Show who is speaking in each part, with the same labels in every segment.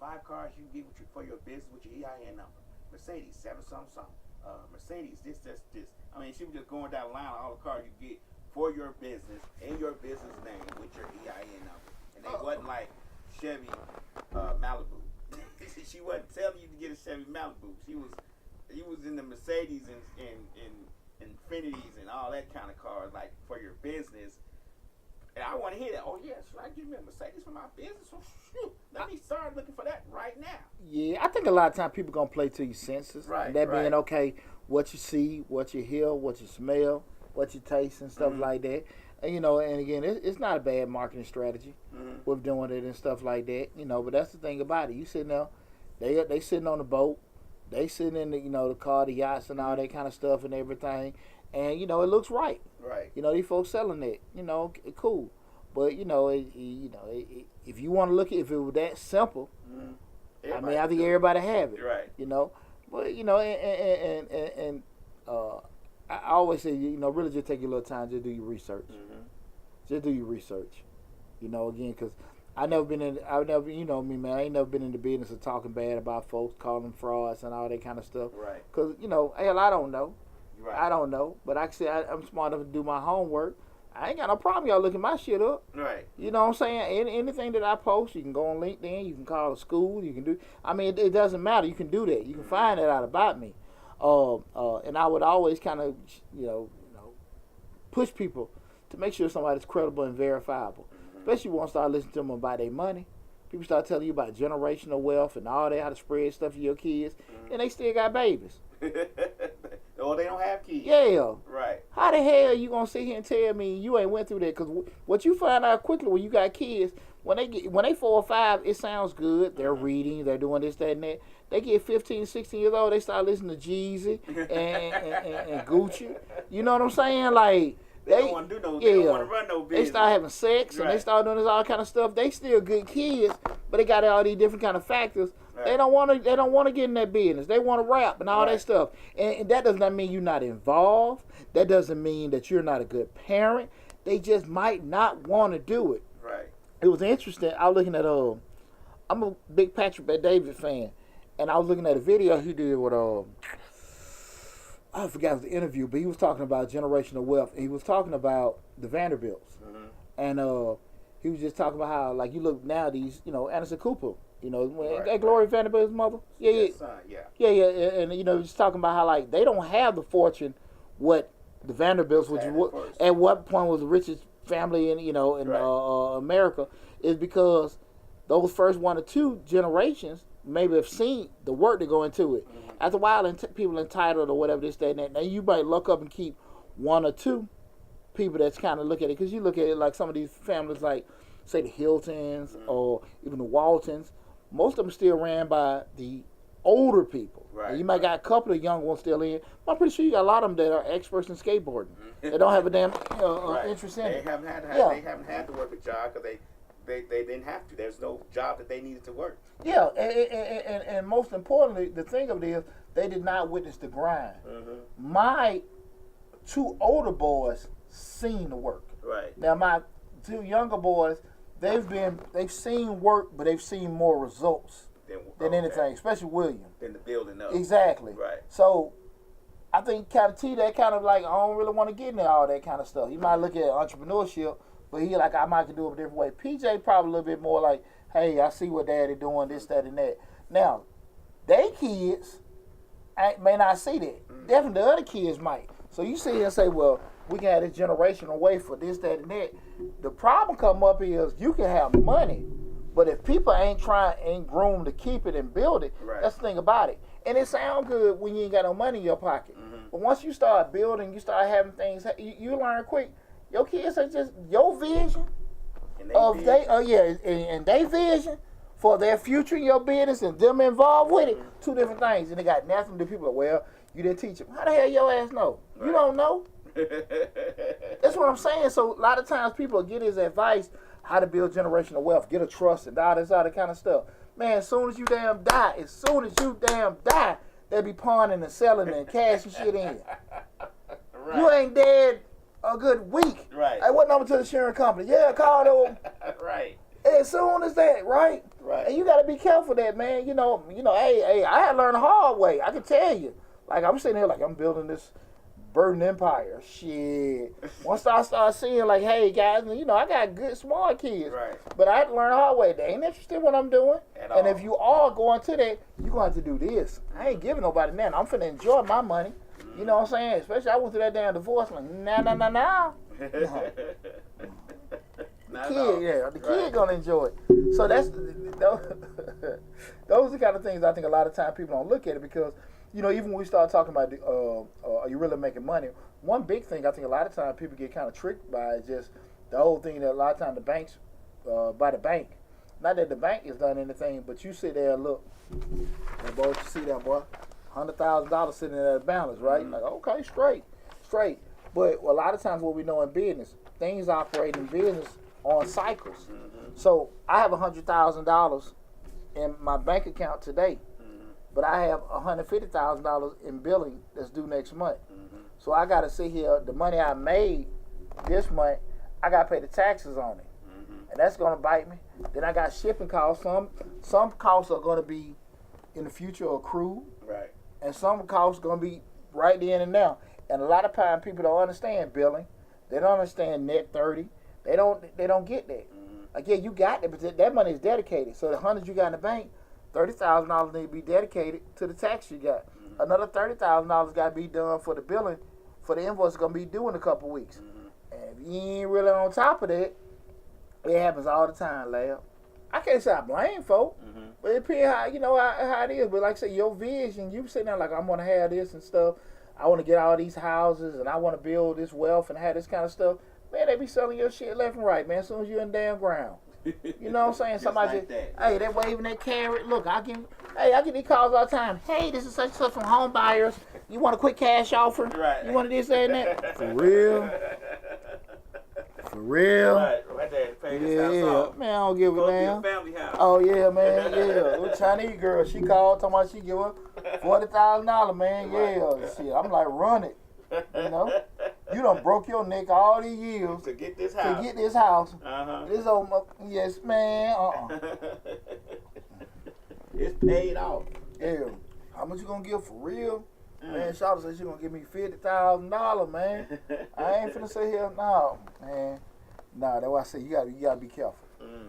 Speaker 1: 5 cars you can get for your business with your EIN number. Mercedes, 7 something something. Mercedes, this. I mean, she was just going down the line of all the cars you get for your business in your business name with your EIN number. And they wasn't like Chevy Malibu. She wasn't telling you to get a Chevy Malibu. She was in the Mercedes and Infinities and all that kind of cars, like for your business. And I want to hear that. Oh yeah, should I give me a Mercedes for my business? Oh, shoot, let me start looking for that right now.
Speaker 2: Yeah, I think a lot of times people gonna play to your senses.
Speaker 1: Right.
Speaker 2: And that being okay, what you see, what you hear, what you smell, what you taste, and stuff like that. And, and again, it's not a bad marketing strategy with doing it and stuff like that. But that's the thing about it. You sitting there, they sitting on the boat, they sitting in the car, the yachts, and all that kind of stuff and everything. And it looks right.
Speaker 1: Right.
Speaker 2: These folks selling it. Cool. But if you want to look at if it was that simple, I think everybody have it.
Speaker 1: Right.
Speaker 2: But and I always say really just take your little time, just do your research. Just do your research. Again, because I ain't never me, man. I ain't never been in the business of talking bad about folks, calling them frauds and all that kind of stuff.
Speaker 1: Right.
Speaker 2: Because hell, I don't know.
Speaker 1: Right.
Speaker 2: I don't know, but like I said, I'm smart enough to do my homework. I ain't got no problem y'all looking my shit up.
Speaker 1: Right.
Speaker 2: You know what I'm saying? Anything that I post, you can go on LinkedIn, you can call a school, you can do. I mean, it doesn't matter. You can do that. You can find that out about me. And I would always kind of, push people to make sure somebody's credible and verifiable. Especially when you start listening to them about their money. People start telling you about generational wealth and all that, how to spread stuff to your kids, and they still got babies.
Speaker 1: Oh, they don't have kids.
Speaker 2: Yeah.
Speaker 1: Right.
Speaker 2: How the hell you gonna sit here and tell me you ain't went through that? Because what you find out quickly when you got kids, when they 4 or 5, it sounds good. They're reading, they're doing this, that, and that. They get 15, 16 years old, they start listening to Jeezy and Gucci. You know what I'm saying? Like
Speaker 1: they don't want to do no. They don't want to run no business.
Speaker 2: They start having sex and they start doing this all kind of stuff. They still good kids, but they got all these different kind of factors. Right. They don't want to get in that business. They want to rap and all that stuff. And that does not mean you're not involved. That doesn't mean that you're not a good parent. They just might not want to do it.
Speaker 1: Right.
Speaker 2: It was interesting. I was looking at I'm a big Patrick Bet-David fan, and I was looking at a video he did with I forgot the interview, but he was talking about generational wealth. And he was talking about the Vanderbilts, and he was just talking about how like you look now these Anderson Cooper. Gloria Vanderbilt's mother. Yeah. And just talking about how like they don't have the fortune what the Vanderbilts, which at what point was the richest family in America, is because those first 1 or 2 generations maybe have seen the work to go into it. After a while, people entitled or whatever this, that, and that. Now you might look up and keep 1 or 2 people that's kind of look at it, because you look at it like some of these families, like say the Hiltons or even the Waltons. Most of them still ran by the older people. Right. You might got a couple of young ones still in. But I'm pretty sure you got a lot of them that are experts in skateboarding. They don't have a damn interest in it.
Speaker 1: They haven't had to work a job because they didn't have to. There's no job that they needed to work.
Speaker 2: Yeah, and most importantly, the thing of it is they did not witness the grind. My 2 older boys seen the work.
Speaker 1: Right.
Speaker 2: Now my 2 younger boys, they've seen work, but they've seen more results than anything, especially William.
Speaker 1: Than the building up.
Speaker 2: Exactly.
Speaker 1: Right.
Speaker 2: So I think kind of T, that kind of like, I don't really want to get into all that kind of stuff. You might look at entrepreneurship, but he like, I might could do it a different way. PJ probably a little bit more like, hey, I see what daddy doing, this, that, and that. Now, they kids may not see that. Definitely the other kids might. So you sit here and say, well, we can have this generational way for this, that, and that. The problem come up is you can have money, but if people ain't groomed to keep it and build it, that's the thing about it. And it sounds good when you ain't got no money in your pocket. But once you start building, you start having things, you learn quick. Your kids are just your vision and they vision for their future in your business and them involved with it. 2 different things. And they got nothing to people. Well, you didn't teach them. How the hell your ass know? Right. You don't know. That's what I'm saying. So a lot of times people get his advice how to build generational wealth, get a trust, and all this other kind of stuff. Man, as soon as you damn die, they'll be pawning and selling and cashing shit in. Right. You ain't dead a good week.
Speaker 1: Right.
Speaker 2: Hey, what number to the insurance company? Yeah, call them.
Speaker 1: Right.
Speaker 2: As soon as that, right?
Speaker 1: Right.
Speaker 2: And you got to be careful of that, man. Hey, I had to learn the hard way. I can tell you. Like, I'm sitting here like I'm building this Burden empire. Shit. Once I start seeing like, hey, guys, I got good, smart kids.
Speaker 1: Right.
Speaker 2: But I had to learn the hard way. They ain't interested in what I'm doing.
Speaker 1: At
Speaker 2: And
Speaker 1: all.
Speaker 2: if you are going to that, you're going to have to do this. I ain't giving nobody nothing. I'm finna enjoy my money. You know what I'm saying? Especially I went through that damn divorce. Like, nah.
Speaker 1: Not at all.
Speaker 2: The kid gonna enjoy it. So those are the kind of things I think a lot of times people don't look at it because, even when we start talking about, are you really making money? One big thing I think a lot of times people get kind of tricked by is just the whole thing that a lot of times the banks, by the bank. Not that the bank has done anything, but you sit there and look. And boy, you see that boy, $100,000 sitting in that balance, right?
Speaker 1: Mm-hmm.
Speaker 2: Like, okay, straight. But a lot of times what we know in business, things operate in business on cycles.
Speaker 1: Mm-hmm.
Speaker 2: So I have $100,000 in my bank account today, but I have $150,000 in billing that's due next month.
Speaker 1: Mm-hmm.
Speaker 2: So I got to sit here, the money I made this month, I got to pay the taxes on it.
Speaker 1: Mm-hmm.
Speaker 2: And that's going to bite me. Then I got shipping costs. Some costs are going to be in the future accrued,
Speaker 1: Right.
Speaker 2: and some costs are going to be right then and now. And a lot of times people don't understand billing. They don't understand net 30. They don't get that.
Speaker 1: Mm-hmm.
Speaker 2: Like, yeah, you got it, but that money is dedicated. So the $100 you got in the bank, $30,000 need to be dedicated to the tax you got.
Speaker 1: Mm-hmm.
Speaker 2: Another $30,000 got to be done for the billing, for the invoice going to be due in a couple weeks.
Speaker 1: Mm-hmm.
Speaker 2: And if you ain't really on top of that, it happens all the time, Lab. I can't say I blame folk,
Speaker 1: Mm-hmm.
Speaker 2: but it depends how it is. But like I say, your vision, you sitting there like, I'm going to have this and stuff. I want to get all these houses and I want to build this wealth and have this kind of stuff. Man, they be selling your shit left and right, man, as soon as you're in the damn ground. You know what I'm saying? Somebody
Speaker 1: like that.
Speaker 2: hey, they waving that carrot. Look, I get these calls all the time. Hey, this is such and such from home buyers. You want a quick cash offer?
Speaker 1: Right.
Speaker 2: You want this, that, and that? For real? For real?
Speaker 1: Right there. Pay this house
Speaker 2: Yeah.
Speaker 1: off.
Speaker 2: Man, I don't give a
Speaker 1: Go to
Speaker 2: damn.
Speaker 1: your family house.
Speaker 2: Oh, yeah, man, yeah. Little Chinese girl, she called, talking about she give her $40,000, man. Yeah. Shit, I'm like, run it. You done broke your neck all these years
Speaker 1: To get this house.
Speaker 2: Uh-huh. This old, yes, man.
Speaker 1: It's paid off.
Speaker 2: Yeah. How much you gonna give for real? Man, Shawty said she gonna give me $50,000, man. I ain't finna sit here. No, man. Nah, that's why I say you gotta be careful.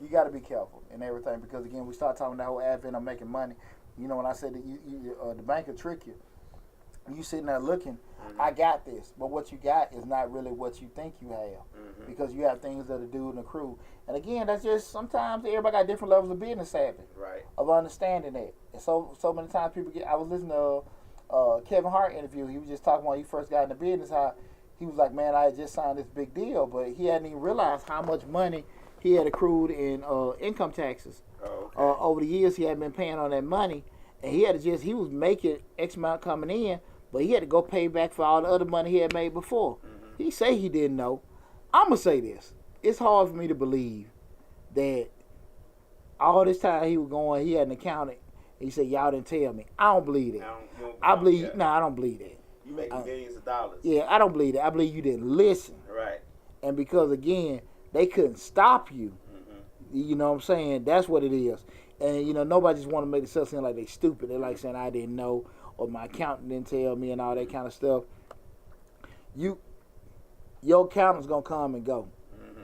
Speaker 2: You gotta be careful and everything because again, we start talking that whole advent of making money. When I said that the bank will trick you. You sitting there looking, I got this, but what you got is not really what you think you have, because you have things that are due and accrue. And again, that's just sometimes everybody got different levels of business savvy,
Speaker 1: Right.
Speaker 2: of understanding that. And so many times people get. I was listening to Kevin Hart interview. He was just talking about when he first got into business, how he was like, man, I had just signed this big deal, but he hadn't even realized how much money he had accrued in income taxes.
Speaker 1: Oh, okay.
Speaker 2: Over the years he had been paying on that money, and he was making X amount coming in. But he had to go pay back for all the other money he had made before. He say he didn't know. I'm going to say this. It's hard for me to believe that all this time he was going, he had an accountant. He said, y'all didn't tell me. I don't believe that. I believe that.
Speaker 1: You making millions of dollars.
Speaker 2: Yeah, I don't believe that. I believe you didn't listen.
Speaker 1: Right.
Speaker 2: And because, again, they couldn't stop you. You know what I'm saying? That's what it is. And, nobody just want to make themselves seem like they stupid. They're like saying, I didn't know, or my accountant didn't tell me and all that kind of stuff. Your accountant's going to come and go.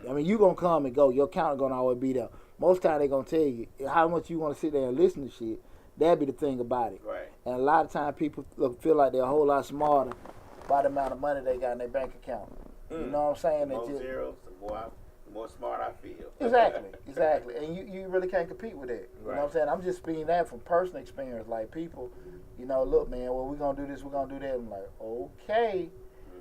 Speaker 2: I mean, you going to come and go. Your accountant going to always be there. Most time they going to tell you how much you want to sit there and listen to shit. That'd be the thing about it.
Speaker 1: Right.
Speaker 2: And a lot of times people feel like they're a whole lot smarter by the amount of money they got in their bank account. You know what I'm saying?
Speaker 1: The more zeros, the more smart I feel.
Speaker 2: Exactly. And you really can't compete with that. You know what I'm saying? I'm just speaking that from personal experience. Like people, look, man, well, we're going to do this, we're going to do that. I'm like, okay.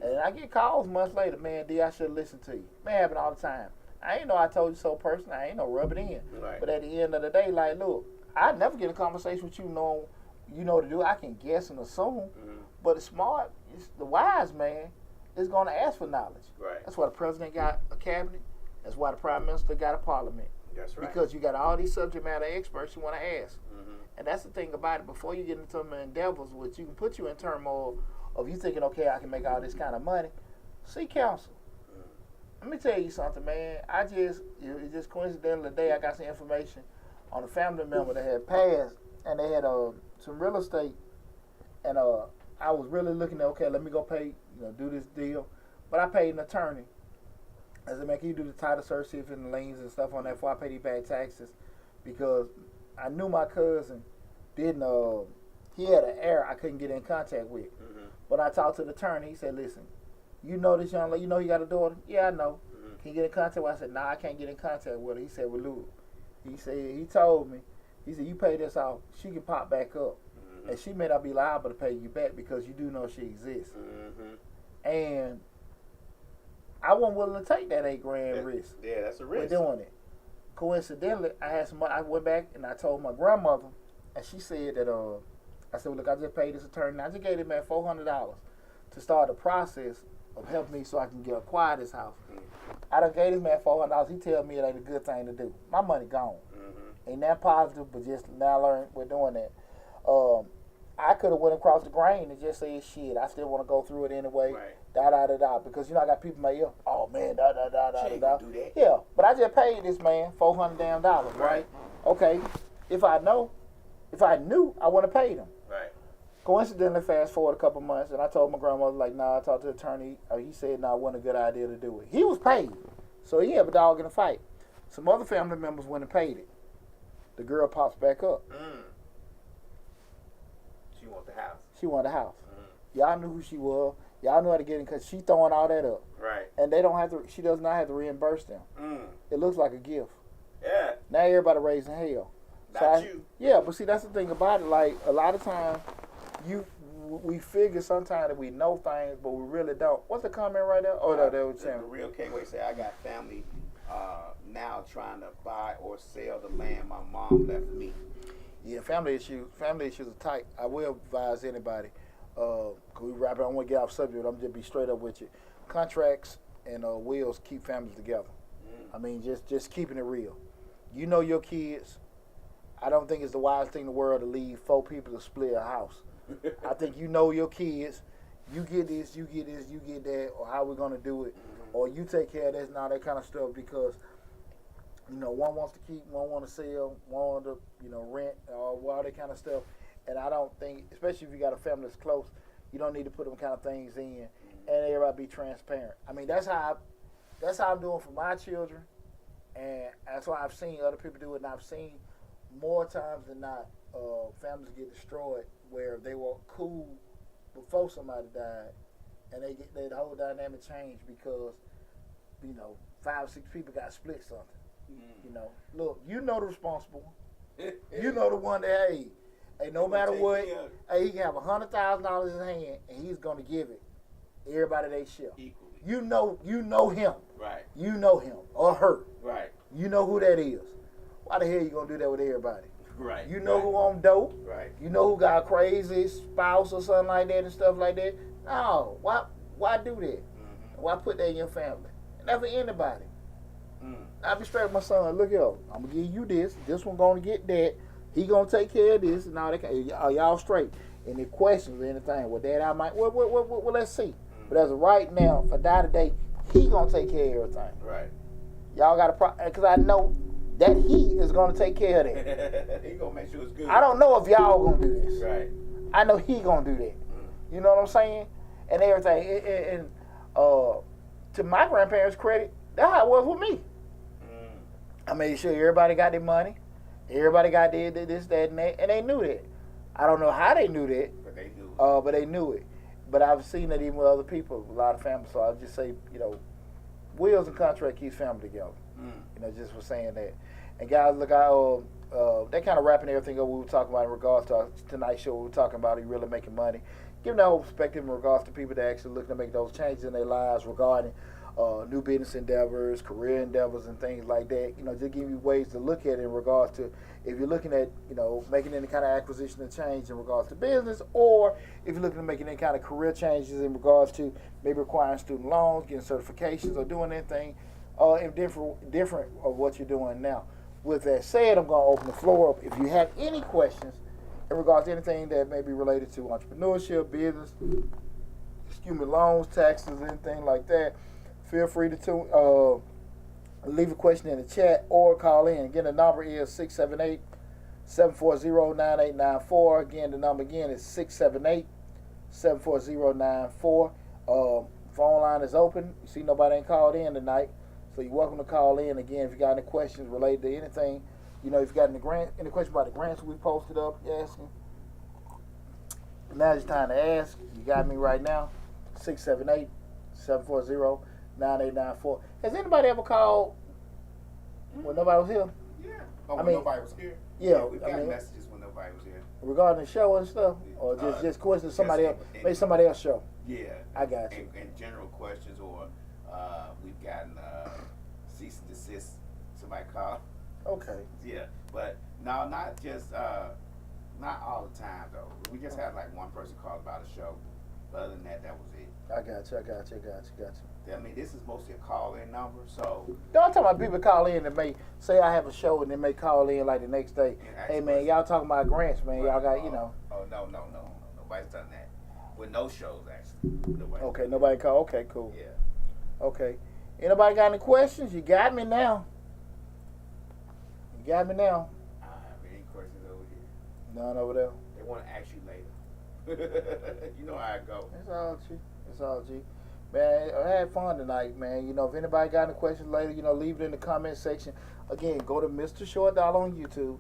Speaker 2: And I get calls months later, man, D, I should have listened to you. Man, happen all the time. I ain't know I told you so personally. I ain't no rub it in.
Speaker 1: Right.
Speaker 2: But at the end of the day, like, look, I'd never get a conversation with you knowing you know what to do. I can guess and assume. But the wise man is going to ask for knowledge.
Speaker 1: Right.
Speaker 2: That's why the president got a cabinet. That's why the prime minister got a parliament.
Speaker 1: That's right.
Speaker 2: Because you got all these subject matter experts you want to ask. And that's the thing about it. Before you get into some endeavors, which you can put you in turmoil of you thinking, okay, I can make all this kind of money, seek counsel. Let me tell you something, man. It's just coincidental today I got some information on a family member that had passed, and they had some real estate, and I was really looking at, okay, let me go pay, do this deal, but I paid an attorney. I said, man, can you do the title search, see if any liens and stuff on that before I pay these bad taxes, because I knew my cousin didn't. He had an heir I couldn't get in contact with. Mm-hmm. When I talked to the attorney, he said, listen, you know this young lady, you know he got a daughter? Yeah, I know. Mm-hmm. Can you get in contact with her? I said, nah, I can't get in contact with her. He said, well, Lou, he told me, he said, you pay this off, she can pop back up. Mm-hmm. And she may not be liable to pay you back because you do know she exists. Mm-hmm. And I wasn't willing to take that $8,000 risk.
Speaker 1: Yeah, that's a risk.
Speaker 2: For doing it. Coincidentally, I went back and I told my grandmother, and she said that, I said, well, look, I just paid this attorney. I just gave this man $400 to start the process of helping me so I can acquire this house. Mm-hmm. I done gave this man $400. He tell me it ain't a good thing to do. My money gone. Mm-hmm. Ain't that positive, but just now learn we're doing that. I could have went across the grain and just said, shit, I still want to go through it anyway. Right. Because, I got people in my ear, oh, man,
Speaker 1: do that.
Speaker 2: Yeah, but I just paid this man $400 damn dollars, right? Okay, if I knew, I wouldn't have paid him.
Speaker 1: Right.
Speaker 2: Coincidentally, fast forward a couple months, and I told my grandmother, like, nah, I talked to the attorney. He said, nah, it wasn't a good idea to do it. He was paid, so he had a dog in the fight. Some other family members went and paid it. The girl pops back up.
Speaker 1: She wanted the house.
Speaker 2: She wanted the house. Y'all knew who she was. Y'all knew how to get in because she throwing all that up.
Speaker 1: Right.
Speaker 2: And she does not have to reimburse them. It looks like a gift.
Speaker 1: Yeah.
Speaker 2: Now everybody raising hell.
Speaker 1: Not you.
Speaker 2: Yeah, but see, that's the thing about it. Like, a lot of times, we figure sometimes that we know things, but we really don't. What's the comment right there? Oh, no, that was saying.
Speaker 1: The real K-Way say, I got family now trying to buy or sell the land my mom left me.
Speaker 2: Yeah, family issues are tight. I will advise anybody. Cause we wrap it. I don't want to get off subject. I'm just be straight up with you. Contracts and wills keep families together. I mean, just keeping it real. You know your kids. I don't think it's the wisest thing in the world to leave 4 people to split a house. I think you know your kids. You get this, you get this, you get that, or how we're gonna do it, or you take care of this and all that kind of stuff because one wants to keep, one want to sell, one want to rent, all that kind of stuff. And I don't think, especially if you got a family that's close, you don't need to put them kind of things in, and everybody be transparent. I mean, that's how I'm doing for my children, and that's why I've seen other people do it, and I've seen more times than not families get destroyed where they were cool before somebody died, and the whole dynamic changed because 5 or 6 people got split something. Look, the responsible one. You know the one that hey, no matter what, he can have $100,000 in his hand, and he's gonna give it everybody they share.
Speaker 1: Equally.
Speaker 2: You know him.
Speaker 1: Right.
Speaker 2: You know him or her.
Speaker 1: Right.
Speaker 2: You know who that is. Why the hell you gonna do that with everybody?
Speaker 1: Right.
Speaker 2: You know who on dope.
Speaker 1: Right.
Speaker 2: You know who got a crazy spouse or something like that and stuff like that. No. Why do that? Mm-hmm. Why put that in your family? Never anybody. I be straight with my son. Look, I'm gonna give you this. This one gonna get that. He gonna take care of this and all that. Are y'all straight? Any questions or anything? Well, Dad, I might. Well, let's see. But as of right now, for die today, he gonna take care of everything.
Speaker 1: Right.
Speaker 2: Y'all got a problem because I know that he is gonna take care of
Speaker 1: that. He gonna make sure it's good.
Speaker 2: I don't know if y'all gonna do this.
Speaker 1: Right.
Speaker 2: I know he gonna do that. You know what I'm saying? And everything. And to my grandparents' credit, that's how it was with me. I made sure everybody got their money. Everybody got this, that, and that, and they knew that. I don't know how they knew that,
Speaker 1: but they knew it.
Speaker 2: But they knew it. But I've seen that even with other people, a lot of families. So I'll just say, wills and contract keeps family together. Just for saying that. And guys, look, they kind of wrapping everything up we were talking about in regards to tonight's show. We were talking about really making money, giving that whole perspective in regards to people that actually looking to make those changes in their lives regarding new business endeavors, career endeavors, and things like that. Just give you ways to look at it in regards to if you're looking at, making any kind of acquisition and change in regards to business, or if you're looking at making any kind of career changes in regards to maybe requiring student loans, getting certifications, or doing anything in different of what you're doing now. With that said, I'm going to open the floor up. If you have any questions in regards to anything that may be related to entrepreneurship, business, loans, taxes, anything like that, feel free to Leave a question in the chat or call in. Again, the number is 678-740-9894. Again, the number again is 678-740-9494. Phone line is open. You see nobody ain't called in tonight, so you're welcome to call in. Again, if you got any questions related to anything, if you got any questions about the grants we posted up, you asking. Now it's time to ask. You got me right now. 678-740-9894. Has anybody ever called when nobody was here?
Speaker 1: Yeah. Oh, when nobody was here?
Speaker 2: Yeah.
Speaker 1: We've got messages when nobody was here.
Speaker 2: Regarding the show and stuff? Or just questions somebody else, maybe somebody else show?
Speaker 1: Yeah.
Speaker 2: I got you.
Speaker 1: And general questions, or we've gotten cease and desist, somebody called.
Speaker 2: Okay.
Speaker 1: Yeah. But no, not just, not all the time though. We just had like one person call about a show. But other than that, that was it.
Speaker 2: I got you.
Speaker 1: I mean, this is mostly a call-in number, so.
Speaker 2: No, I'm talking about people call in and may say I have a show and they may call in like the next day. Hey man, y'all talking about grants, man. Y'all got,
Speaker 1: Oh, no. Nobody's done that. With no shows, actually.
Speaker 2: Okay, nobody call. Okay, cool.
Speaker 1: Yeah.
Speaker 2: Okay. Anybody got any questions? You got me now.
Speaker 1: I don't have any questions over here.
Speaker 2: None over there.
Speaker 1: They want to ask you later. You know how it go.
Speaker 2: It's all G. Man, I had fun tonight, man. If anybody got any questions later, leave it in the comment section. Again, go to Mr. Short Dollar on YouTube.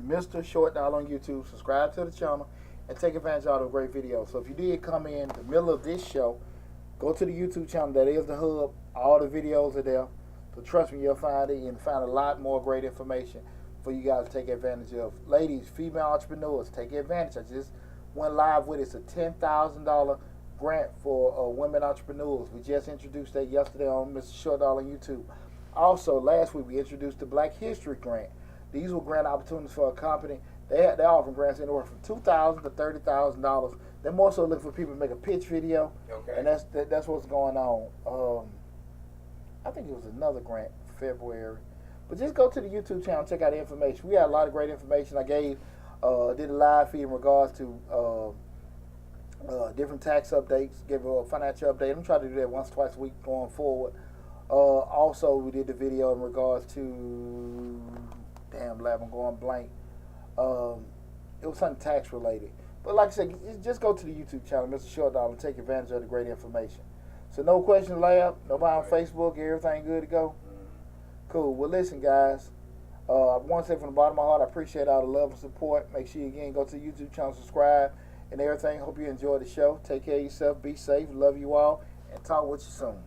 Speaker 2: Mr. Short Dollar on YouTube. Subscribe to the channel and take advantage of all the great videos. So if you did come in the middle of this show, go to the YouTube channel. That is the hub. All the videos are there. So trust me, you'll find it and find a lot more great information for you guys to take advantage of. Ladies, female entrepreneurs, take advantage. I just went live with it. It's a $10,000 grant for women entrepreneurs. We just introduced that yesterday on Mr. Short Dollar on YouTube. Also, last week we introduced the Black History Grant. These were grant opportunities for a company. They're offering grants anywhere from $2,000 to $30,000. They're more so looking for people to make a pitch video, and that's what's going on. I think it was another grant in February, but just go to the YouTube channel and check out the information. We had a lot of great information. I did a live feed in regards to different tax updates, give a financial update. I'm trying to do that once, twice a week going forward. Also, we did the video in regards to, I'm going blank. It was something tax related. But like I said, just go to the YouTube channel, Mr. Short Dollar, and take advantage of the great information. So no questions, Lab? Nobody on Facebook? Everything good to go? Cool. Well, listen, guys. I want to say from the bottom of my heart, I appreciate all the love and support. Make sure you, again, go to the YouTube channel, subscribe, and everything. Hope you enjoy the show. Take care of yourself. Be safe. Love you all. And talk with you soon.